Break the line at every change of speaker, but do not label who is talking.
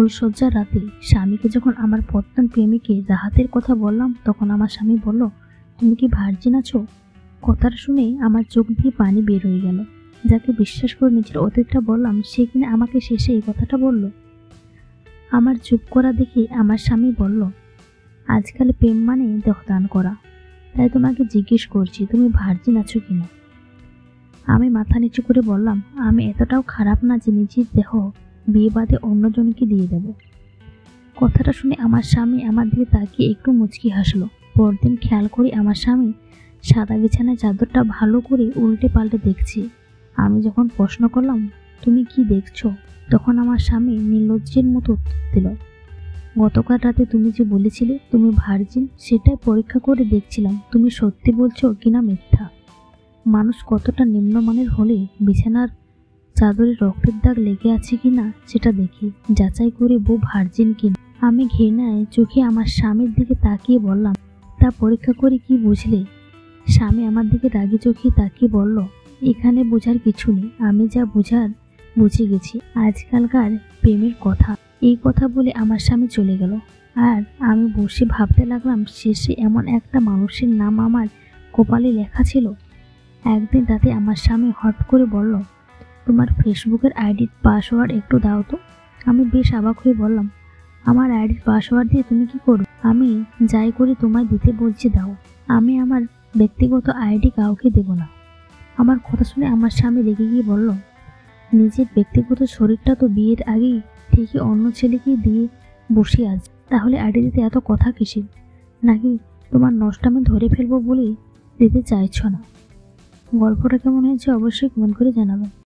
ফুলশয্যার রাতে স্বামীকে যখন আমার প্রাক্তন প্রেমিকের রাহাতের কথা বললাম, তখন আমার স্বামী বলল, তুমি কি ভার্জিন আছো? কথাটা শুনে আমার চোখ দিয়ে পানি বের হয়ে গেল। যাকে বিশ্বাস করে নিজের অতীতটা বললাম, সে কিনা আমাকে শেষে এই কথাটা বলল। আমার চুপ করা দেখে আমার স্বামী বলল, আজকাল প্রেম মানে দেহদান করা, তাই তোমাকে জিজ্ঞেস করছি তুমি ভার্জিন আছো কিনা। আমি মাথা নিচু করে বললাম, আমি এতটাও খারাপ না যে নিজের দেহ বিয়ে বাদে অন্যজনকে দিয়ে দেব। কথাটা শুনে আমার স্বামী আমার দিকে তাকিয়ে একটু মুচকি হাসলো। পরদিন খেয়াল করি আমার স্বামী সাদা বিছানায় চাদরটা ভালো করে উল্টে পাল্টে দেখছি। আমি যখন প্রশ্ন করলাম, তুমি কি দেখছো, তখন আমার স্বামী নির্লজ্জের মতো উত্তর দিল, গতকাল রাতে তুমি যে বলেছিলে তুমি ভার্জিন, সেটাই পরীক্ষা করে দেখছিলাম তুমি সত্যি বলছো কিনা মিথ্যা। মানুষ কতটা নিম্নমানের হলে বিছানার চাদরে রক্তের দাগ লেগে আছে কিনা সেটা দেখি, যাচাই করে বউ ভার্জিন কিনা। আমি ঘৃণায় চোখে আমার স্বামীর দিকে তাকিয়ে বললাম, তা পরীক্ষা করে কি বুঝলে? স্বামী আমার দিকে রাগি চোখে তাকিয়ে বলল, এখানে বোঝার কিছু নেই, আমি যা বুঝার বুঝে গেছি। আজকালকার প্রেমের কথা। এই কথা বলে আমার স্বামী চলে গেল। আর আমি বসে ভাবতে লাগলাম, শেষে এমন একটা মানুষের নাম আমার কপালে লেখা ছিল। একদিন রাতে আমার স্বামী হট করে বলল, তোমার ফেসবুকের আইডির পাসওয়ার্ড একটু দাও তো। আমি বেশ অবাক হয়ে বললাম, আমার আইডির পাসওয়ার্ড দিয়ে তুমি কি করো? আমি যাই করে তোমায় দিতে বলছি দাও, আমি আমার ব্যক্তিগত আইডি কাউকে দেব না। আমার কথা শুনে আমার স্বামী রেগে গিয়ে বলল, নিজের ব্যক্তিগত শরীরটা তো বিয়ের আগেই ঠিকই অন্য ছেলেকে দিয়ে বসে আজ, তাহলে আইডি দিতে এত কথা কিসের? নাকি তোমার নষ্টামি ধরে ফেলবো বলেই দিতে চাইছ না? গল্পটা কেমন হয়েছে অবশ্যই কমেন্ট করে জানাবেন।